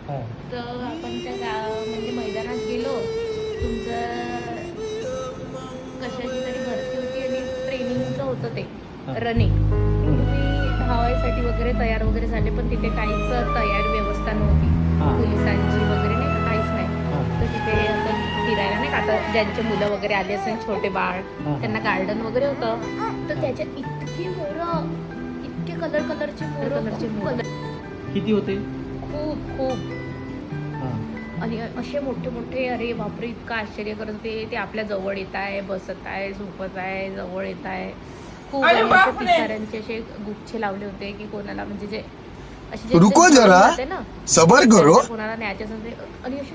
तर आपण त्या म्हणजे मैदानात गेलो, तुमचं कशाची तरी भरती होती आणि ट्रेनिंगचं होतं ते रनिंग. तुम्ही धावायसाठी वगैरे तयार वगैरे झाले, पण तिथे काहीच तयार व्यवस्था नव्हती पोलिसांची वगैरे, नाही का, काहीच नाही. तर तिथे असं फिरायला नाही का, आता ज्यांचे मुलं वगैरे आले असेल, छोटे बाळ, त्यांना गार्डन वगैरे होतं. तर त्याच्यात इतकी मोरं, इतके कलरचे मोरं, किती होते? खूप खूप. आणि असे मोठे मोठे, अरे बापरे, इतकं आश्चर्य करत होते. ते आपल्या जवळ येत आहे, बसत आहे, झोपत आहे, जवळ येत आहे. खूप पिसाऱ्यांचे असे गुच्छे लावले होते की कोणाला म्हणजे जे असे रुको जरा, सबर करो, कोणाला न्यायचे असेल. आणि असे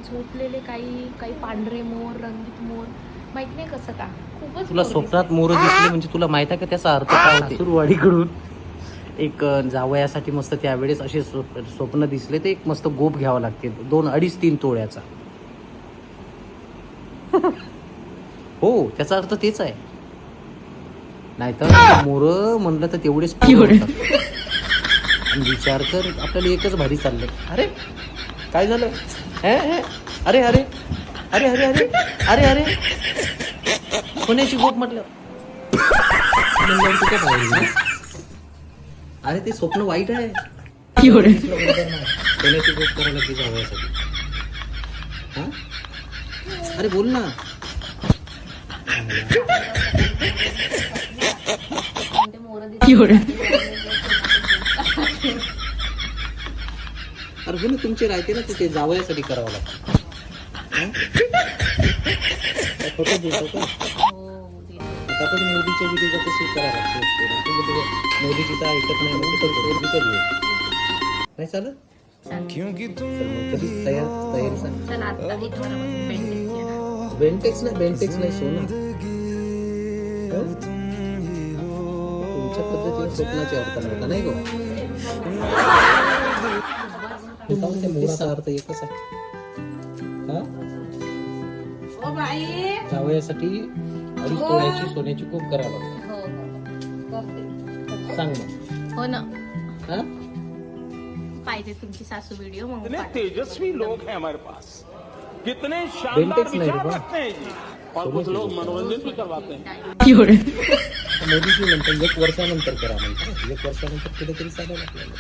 झोपलेले काही पांढरे मोर, रंगीत मोर, माहित नाही कसं का. खूपच तुला स्वप्नात मोर दिसले म्हणजे तुला माहित आहे का त्याचा अर्थ काय होते? सुरवाडीकडून एक जावयासाठी मस्त त्यावेळेस असे स्वप्न दिसले, ते एक मस्त गोप घ्यावा लागते 2, 2.5, 3 तोळ्याचा. हो, त्याचा अर्थ तेच आहे. नाहीतर मोर म्हणलं तर तेवढेच विचार कर, आपल्याला एकच भारी चाललंय. अरे काय झालं? अरे अरे अरे अरे अरे अरे अरे कोणाची गोप म्हटलं. अरे ते स्वप्न वाईट आहे. कोणाची गोप करायला लागली जावयासाठी? हा, अरे बोल ना. अरे हो ना, तुमचे राहते ना, ते जावयासाठी करावं लागतं. फोटो देतो का? आता पण मोदीच्या व्हिडिओ कसे करायला लागते. मोदी तिथं ऐकत नाही म्हणजे कधी नाही चालत. तयारी बेंटेक्स नाही सोना. तुमच्या पद्धतीने स्वप्नाची अर्थ नव्हता नाही गो. मोराचा अर्थ एकच आहे. जावयासाठी 2.5 तोळ्याची सोन्याची कोप करावं लागतं. सांग मग. हो ना. हा, पाहिजे तुमची सासू व्हिडिओ मग. तेजस्वी लोग हैं हमारे पास, कितने शानदार विचार रखते हैं जी, और कुछ लोग मनोरंजन भी करवाते हैं. मोदीजी म्हणतात 1 वर्षानंतर करा म्हणतात. 1 वर्षानंतर कुठेतरी चालेल आपल्याला.